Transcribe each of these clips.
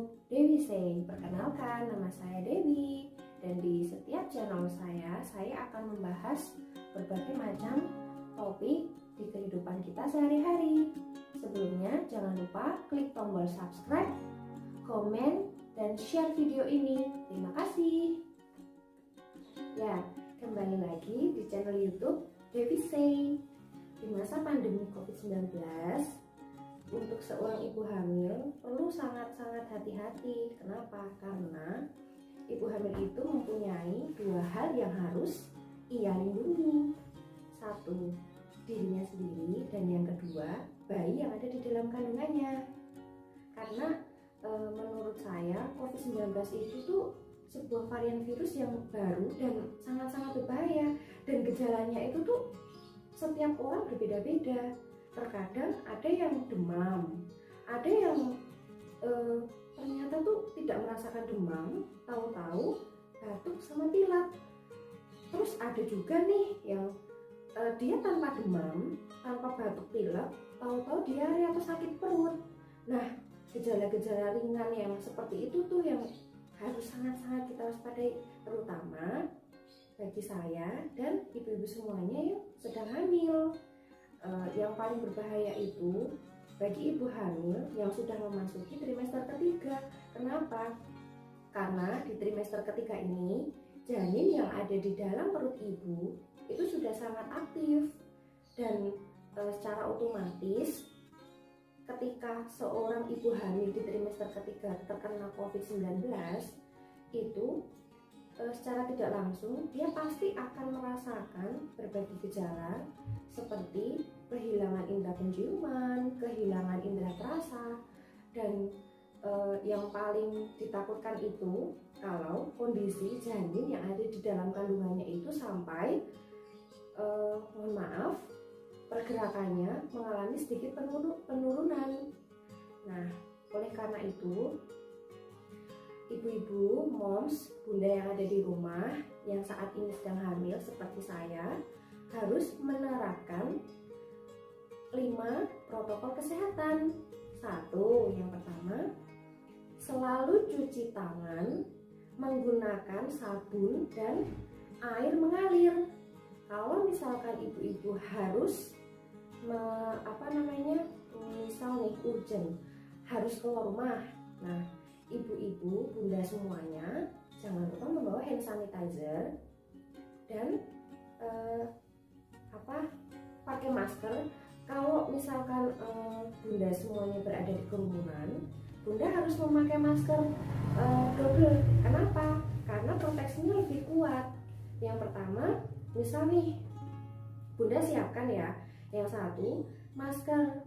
YouTube Dewi Say. Perkenalkan, nama saya Dewi, dan di setiap channel saya akan membahas berbagai macam topik di kehidupan kita sehari-hari. Sebelumnya, jangan lupa klik tombol subscribe, komen, dan share video ini. Terima kasih. Ya, kembali lagi di channel YouTube Dewi Say. Di masa pandemi COVID-19, untuk seorang ibu hamil perlu sangat-sangat hati-hati. Kenapa? Karena ibu hamil itu mempunyai dua hal yang harus ia lindungi. Satu, dirinya sendiri, dan yang kedua, bayi yang ada di dalam kandungannya. Karena menurut saya COVID-19 itu tuh sebuah varian virus yang baru dan sangat-sangat berbahaya, dan gejalanya itu tuh setiap orang berbeda-beda. Terkadang ada yang demam, ada yang ternyata tuh tidak merasakan demam, tahu-tahu batuk sama pilek. Terus ada juga nih yang dia tanpa demam, tanpa batuk pilek, tahu-tahu diare atau sakit perut. Nah, gejala-gejala ringan yang seperti itu tuh yang harus sangat-sangat kita waspadai, terutama bagi saya dan ibu-ibu semuanya yang sedang hamil. Yang paling berbahaya itu bagi ibu hamil yang sudah memasuki trimester ketiga. Kenapa? Karena di trimester ketiga ini janin yang ada di dalam perut ibu itu sudah sangat aktif, dan secara otomatis ketika seorang ibu hamil di trimester ketiga terkena COVID-19 itu secara tidak langsung dia pasti akan merasakan berbagai gejala seperti kehilangan indera penciuman, kehilangan indera perasa, dan yang paling ditakutkan itu kalau kondisi janin yang ada di dalam kandungannya itu sampai mohon maaf, pergerakannya mengalami sedikit penurunan. Nah, oleh karena itu ibu-ibu, moms, bunda yang ada di rumah yang saat ini sedang hamil seperti saya harus menerapkan 5 protokol kesehatan. 1, yang pertama, selalu cuci tangan menggunakan sabun dan air mengalir. Kalau misalkan ibu-ibu harus misal nih urgent harus keluar rumah, nah ibu-ibu, bunda semuanya jangan lupa membawa hand sanitizer dan pakai masker. Kalau misalkan bunda semuanya berada di kerumunan, bunda harus memakai masker double. Kenapa? Karena proteksinya lebih kuat. Yang pertama, misal nih bunda siapkan ya, yang satu masker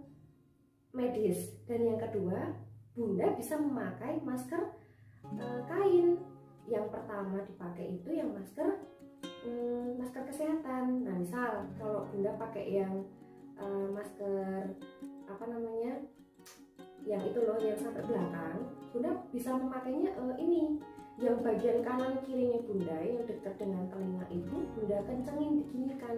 medis, dan yang kedua bunda bisa memakai masker kain. Yang pertama dipakai itu yang masker kesehatan. Nah, misal kalau bunda pakai yang masker yang itu loh, yang sampai belakang, bunda bisa memakainya ini yang bagian kanan kirinya bunda yang dekat dengan telinga itu bunda kencengin, diginikan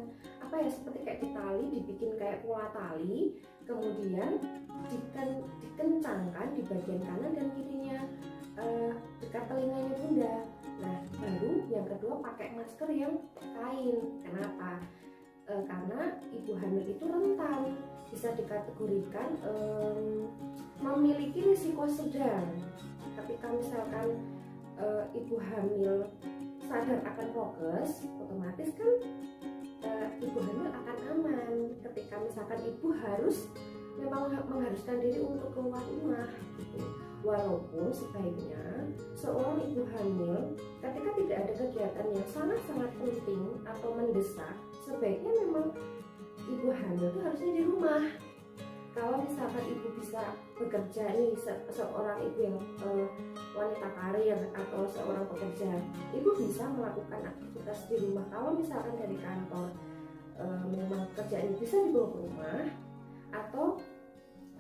seperti kayak ditali, dibikin kayak pola tali, kemudian dikencangkan di bagian kanan dan kirinya dekat telinganya bunda. Nah, baru yang kedua pakai masker yang kain. Kenapa? Karena ibu hamil itu rentan, bisa dikategorikan memiliki risiko sedang. Ketika misalkan ibu hamil sadar akan prokes, otomatis kan ibu hamil akan aman. Ketika misalkan ibu harus memang mengharuskan diri untuk keluar rumah gitu. Walaupun sebaiknya seorang ibu hamil ketika tidak ada kegiatan yang sangat-sangat penting atau mendesak, sebaiknya memang ibu hamil itu harusnya di rumah. Kalau misalkan ibu bisa bekerja nih, seorang ibu yang wanita karir atau seorang pekerja, ibu bisa melakukan aktivitas di rumah. Kalau misalkan dari kantor memang kerjaan bisa dibawa ke rumah, atau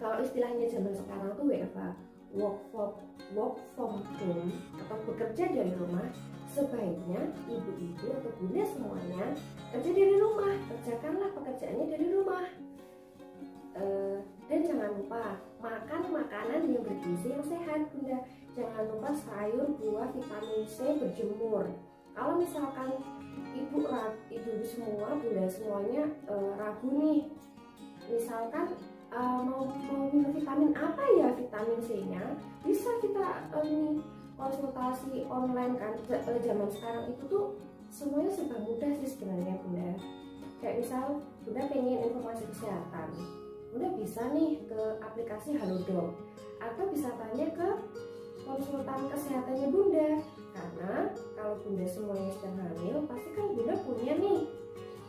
kalau istilahnya zaman sekarang tuh WFH, work from home, atau bekerja dari rumah, sebaiknya ibu-ibu atau bunda semuanya kerja dari rumah. Kerjakanlah pekerjaannya dari rumah. Dan jangan lupa makan makanan yang bergizi yang sehat Bunda. Jangan lupa sayur, buah, vitamin C, berjemur. Kalau misalkan ibu semua, Bunda semuanya ragu nih, misalkan mau minum vitamin apa ya, vitamin C-nya, bisa kita ini konsultasi online kan. Zaman sekarang itu tuh semuanya serba mudah sih sebenarnya Bunda. Kayak misal Bunda pengen informasi kesehatan, Bunda bisa nih ke aplikasi Halodoc atau bisa tanya ke konsultan kesehatannya Bunda. Karena kalau Bunda semuanya sedang hamil, pasti kan Bunda punya nih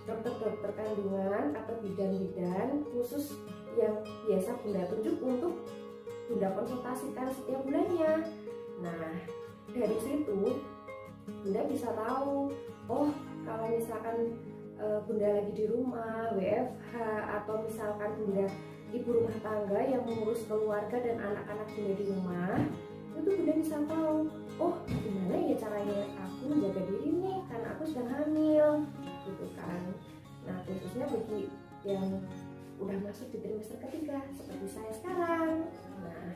dokter-dokter kandungan atau bidan-bidan khusus yang biasa Bunda tunjuk untuk Bunda konsultasikan setiap bulannya. Nah, dari situ Bunda bisa tahu, oh kalau misalkan Bunda lagi di rumah, WFH, atau misalkan Bunda ibu rumah tangga yang mengurus keluarga dan anak-anak Bunda di rumah, itu Bunda bisa tahu, oh gimana ya caranya aku menjaga diri nih karena aku sedang hamil, gitu kan. Nah, khususnya bagi yang udah masuk di trimester ketiga seperti saya sekarang. Nah,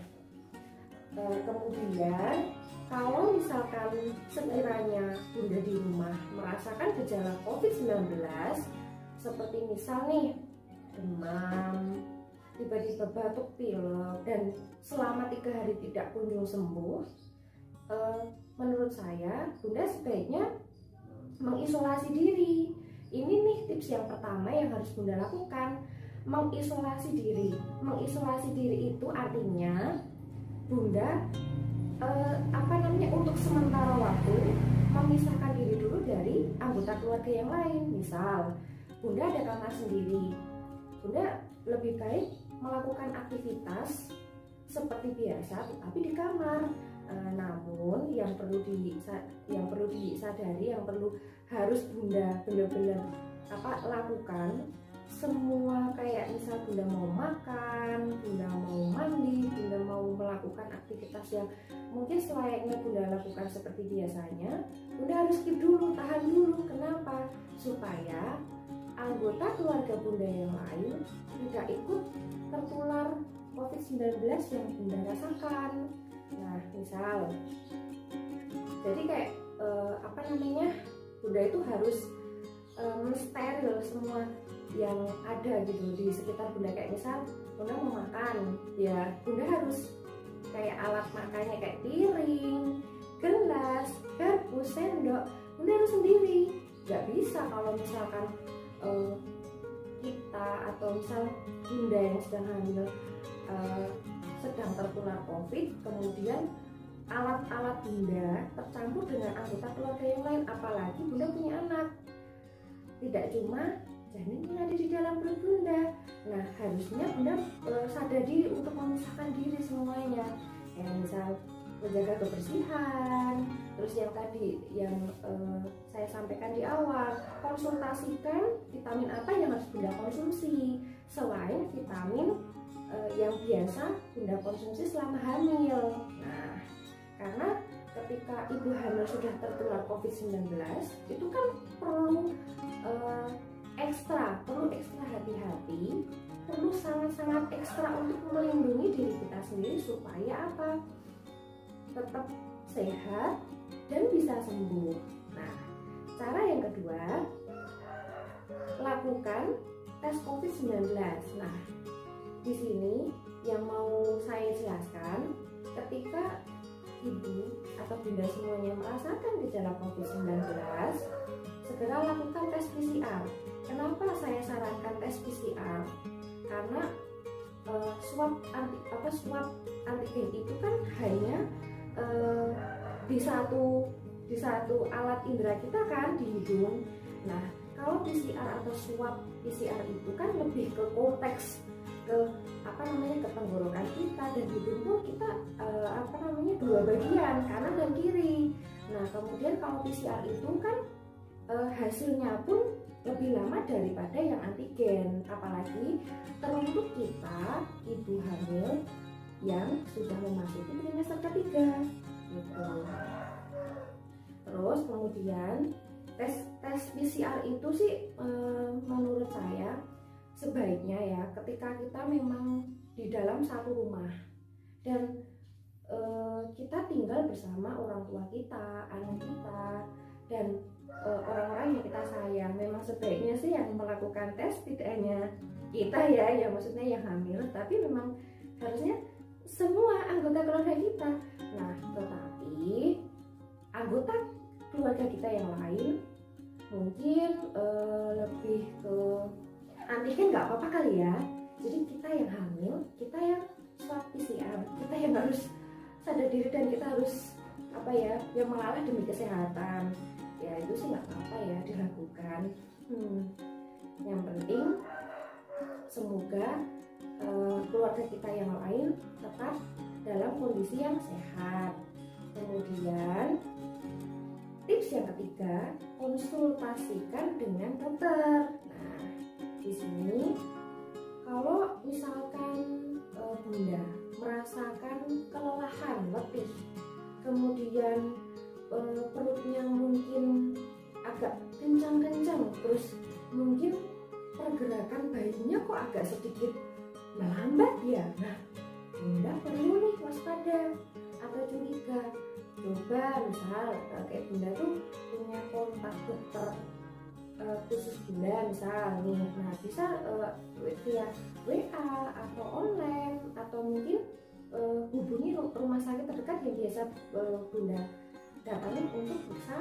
kemudian kalau misalkan sekiranya Bunda di rumah merasakan gejala COVID-19 seperti misal nih demam, tiba-tiba batuk pilek, dan selama 3 hari tidak kunjung sembuh, menurut saya Bunda sebaiknya mengisolasi diri. Ini nih tips yang pertama yang harus Bunda lakukan, mengisolasi diri. Mengisolasi diri itu artinya Bunda untuk sementara waktu memisahkan diri dulu dari anggota keluarga yang lain. Misal Bunda ada kamar sendiri, Bunda lebih baik melakukan aktivitas seperti biasa tetapi di kamar. Namun yang perlu disadari, yang harus Bunda benar-benar lakukan, semua kayak misal Bunda mau makan, Bunda mau mandi, Bunda mau melakukan aktivitas yang mungkin selayaknya Bunda lakukan seperti biasanya, Bunda harus skip dulu, tahan dulu. Kenapa? Supaya anggota keluarga Bunda yang lain tidak ikut tertular COVID-19 yang Bunda rasakan. Nah, misal jadi kayak Bunda itu harus mensteril semua yang ada gitu di sekitar Bunda. Kayak misal Bunda mau makan, ya Bunda harus kayak alat makannya kayak piring, gelas, garpu, sendok, Bunda harus sendiri. Gak bisa kalau misalkan kita atau misal Bunda yang sedang hamil sedang tertular COVID, kemudian alat-alat Bunda tercampur dengan anggota keluarga yang lain, apalagi Bunda punya anak. Tidak cuma janin yang ada di dalam perut Bunda. Nah, harusnya Bunda sadar diri untuk memisahkan diri semuanya. Kayak misal menjaga kebersihan, terus yang tadi yang saya sampaikan di awal, konsultasikan vitamin apa yang harus Bunda konsumsi selain vitamin yang biasa Bunda konsumsi selama hamil. Nah, karena ketika ibu hamil sudah tertular COVID-19, itu kan perlu ekstra hati-hati, perlu sangat-sangat ekstra untuk melindungi diri kita sendiri supaya apa? Tetap sehat dan bisa sembuh. Nah, cara yang kedua, lakukan tes COVID-19. Nah, di sini yang mau saya jelaskan, ketika ibu atau Bunda semuanya merasakan gejala COVID-19, segera lakukan tes PCR. Kenapa saya sarankan tes PCR? Karena swab antigen itu kan hanya di satu alat indera kita kan, di hidung. Nah, kalau PCR atau swab PCR itu kan lebih ke konteks, ke tenggorokan kita, dan hidung pun kita dua bagian, kanan dan kiri. Nah, kemudian kalau PCR itu kan hasilnya pun lebih lama daripada yang antigen, apalagi teruntuk kita ibu hamil yang sudah memasuki trimester ketiga gitu. Terus kemudian tes PCR itu sih menurut saya sebaiknya ya ketika kita memang di dalam satu rumah, dan kita tinggal bersama orang tua kita, anak kita, dan orang-orang yang kita sayang. Memang sebaiknya sih yang melakukan tes tidak hanya kita ya maksudnya yang hamil, tapi memang harusnya semua anggota keluarga kita. Nah, tetapi anggota keluarga kita yang lain mungkin lebih ke antigen nggak apa-apa kali ya. Jadi kita yang hamil, kita yang swab PCR, kita yang harus sadar diri dan kita harus yang mengalah demi kesehatan. Ya itu sih nggak apa-apa ya dilakukan. Yang penting semoga keluarga kita yang lain tetap dalam kondisi yang sehat. Kemudian tips yang ketiga, konsultasikan dengan dokter. Nah, di sini kalau misalkan Bunda merasakan kelelahan, letih, kemudian perutnya mungkin agak kencang-kencang, terus mungkin pergerakan bayinya kok agak sedikit melambat ya. Nah, Bunda perlu nih waspada atau curiga. Coba misal kayak Bunda tuh punya kontak dokter khusus Bunda misal nih, nah bisa via WA atau online, atau mungkin hubungi rumah sakit terdekat yang biasa Bunda datangi untuk periksa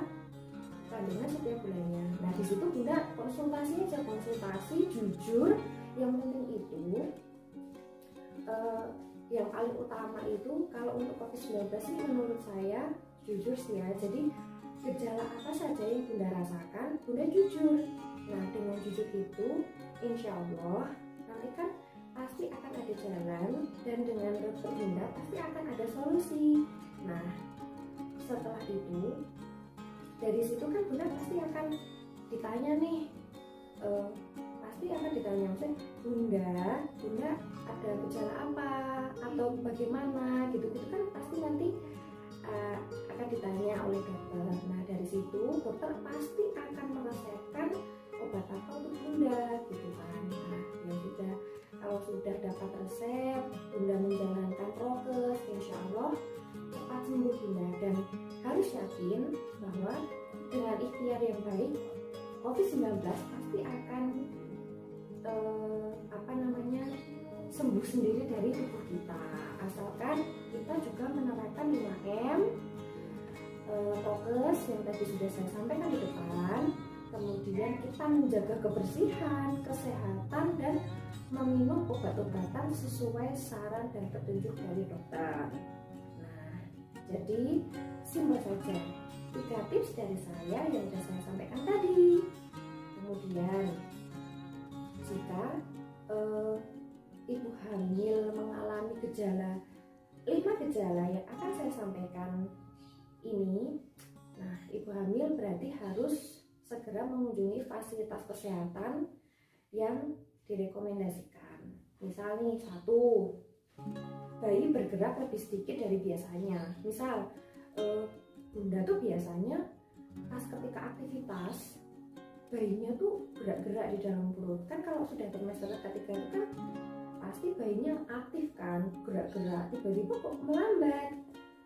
kandungan setiap bulannya. Nah di situ Bunda konsultasi aja, konsultasi jujur. Yang penting itu yang paling utama itu kalau untuk COVID-19 sih menurut saya jujur sih ya. Jadi gejala apa saja yang Bunda rasakan, Bunda jujur. Nah dengan jujur itu insya Allah nanti kan pasti akan ada jalan, dan dengan dokter Bunda pasti akan ada solusi. Nah setelah itu dari situ kan Bunda pasti akan ditanya nih, maksudnya Bunda ada gejala apa atau bagaimana gitu kan pasti nanti akan ditanya oleh dokter. Nah dari situ dokter pasti akan meresepkan obat apa untuk Bunda gitu kan. Nah ya sudah, kalau sudah dapat resep, Bunda menjalankan prokes, insya Allah cepat sembuh Bunda. Dan harus yakin bahwa dengan ikhtiar yang baik COVID-19 pasti akan sembuh sendiri dari tubuh kita, asalkan kita juga menerapkan 5M prokes yang tadi sudah saya sampaikan di depan. Kemudian kita menjaga kebersihan, kesehatan, dan meminum obat-obatan sesuai saran dan petunjuk dari dokter. Nah, jadi simpel saja 3 tips dari saya yang sudah saya sampaikan tadi. Kemudian jika ibu hamil mengalami 5 gejala yang akan saya sampaikan ini, nah ibu hamil berarti harus segera mengunjungi fasilitas kesehatan yang direkomendasikan. Misal nih, 1, bayi bergerak lebih sedikit dari biasanya. Misal Bunda tuh biasanya pas ketika aktivitas bayinya tuh gerak-gerak di dalam perut. Kan kalau sudah trimester ketiga itu kan pasti bayinya aktif kan, gerak-gerak, tiba-tiba kok melambat,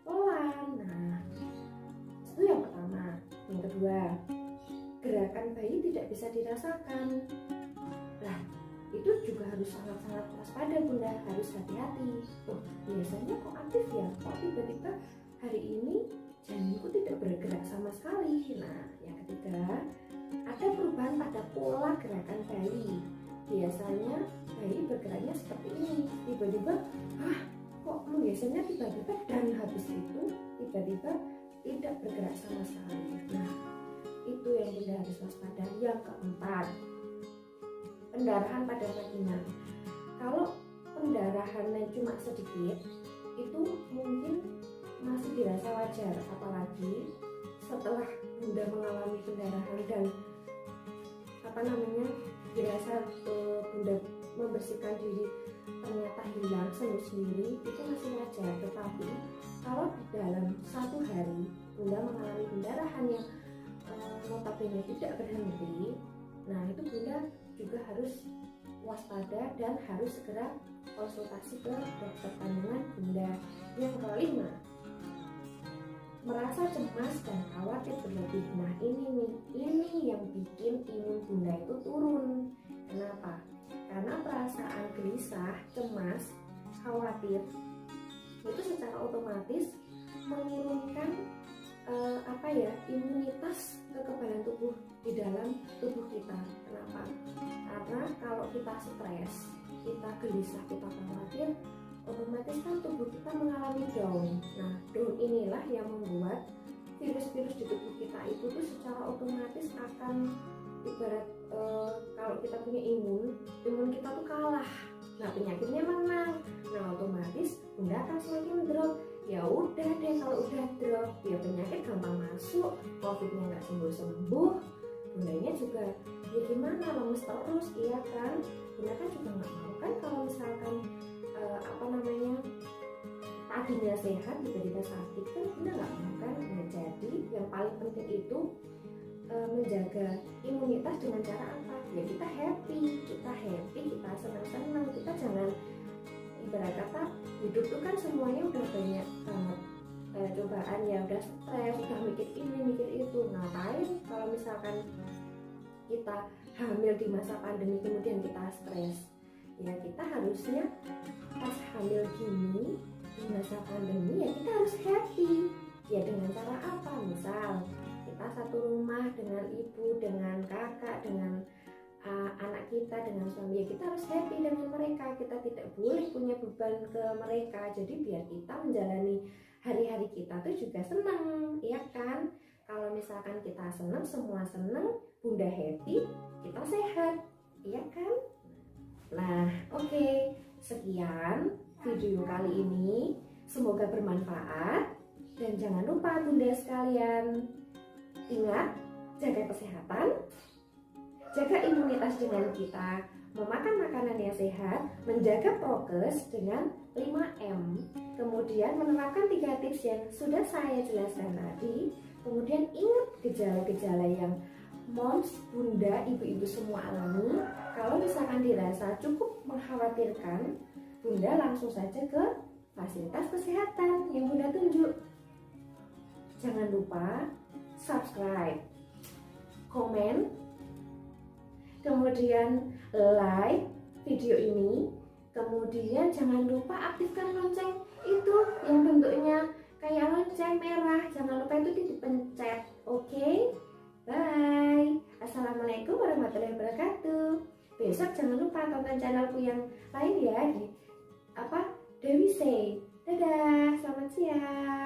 pelan. Nah itu yang pertama. Yang kedua, gerakan bayi tidak bisa dirasakan. Nah itu juga harus sangat-sangat waspada Bunda, harus hati-hati. Biasanya kok aktif ya, kok tiba-tiba hari ini janinku tidak bergerak sama sekali. Nah yang ketiga, ada perubahan pada pola gerakan bayi. Biasanya bayi bergeraknya seperti ini, tiba-tiba kok biasanya tiba-tiba, dan habis itu tiba-tiba tidak bergerak sama sekali. Nah itu yang Bunda harus waspada. Yang keempat, pendarahan pada vagina. Kalau pendarahannya cuma sedikit, itu mungkin masih dirasa wajar, apalagi setelah Bunda mengalami pendarahan dan dirasa Bunda membersihkan diri ternyata hilang sembuh sendiri, itu masih wajar. Tetapi kalau di dalam 1 hari Bunda mengalami pendarahan yang notabene tidak berhenti, nah itu Bunda juga harus waspada dan harus segera konsultasi ke dokter kandungan Bunda. Yang kelima, merasa cemas dan khawatir berlebih. Nah ini yang bikin imun Bunda itu turun. Kenapa? Karena perasaan gelisah, cemas, khawatir itu secara otomatis menurunkan imunitas kekebalan tubuh di dalam tubuh kita. Kenapa? Karena kalau kita stres, kita gelisah, kita khawatir, otomatis kan tubuh kita mengalami down. Nah, down inilah yang membuat virus-virus di tubuh kita itu tuh secara otomatis akan ibarat kalau kita punya imun kita tuh kalah. Nah, penyakitnya menang. Nah, otomatis Bunda akan semakin drop. Ya udah deh, kalau udah drop, ya penyakit gampang masuk, COVID-nya nggak sembuh-sembuh, Bundanya juga ya gimana, lemes terus, iya kan? Bunda kan juga nggak mau kan kalau misalkan tadinya sehat tiba-tiba sakit, kan Bunda nggak mau kan? Nah, jadi yang paling penting itu menjaga imunitas dengan cara apa? Ya kita happy, kita senang-senang, kita jangan ibarat kata hidup itu kan semuanya udah banyak banget cobaan, ya udah stres, udah mikir ini mikir itu. Ngapain kalau misalkan kita hamil di masa pandemi kemudian kita stres? Ya kita harusnya pas hamil gini di masa pandemi ya kita harus happy. Ya dengan cara apa? Misal kita satu rumah dengan ibu, dengan kakak, dengan anak kita, dengan suami, ya kita harus happy dengan mereka. Kita tidak boleh punya beban ke mereka. Jadi biar kita menjalani hari-hari kita tuh juga senang, ya kan? Kalau misalkan kita senang, semua senang, Bunda happy, kita sehat, ya kan? Nah, oke. Sekian video kali ini. Semoga bermanfaat. Dan jangan lupa Bunda sekalian, ingat, jaga kesehatan, jaga imunitas dengan kita memakan makanan yang sehat, menjaga prokes dengan 5M, kemudian menerapkan 3 tips yang sudah saya jelaskan tadi. Kemudian ingat gejala-gejala yang moms, bunda, ibu-ibu semua alami. Kalau misalkan dirasa cukup mengkhawatirkan, Bunda langsung saja ke fasilitas kesehatan yang Bunda tunjuk. Jangan lupa subscribe, komen, kemudian like video ini, kemudian jangan lupa aktifkan lonceng itu yang bentuknya kayak lonceng merah, jangan lupa itu dipencet. Oke? Bye. Assalamualaikum warahmatullahi wabarakatuh. Besok jangan lupa tonton channelku yang lain ya, di Dewi Say. Dadah, selamat siang.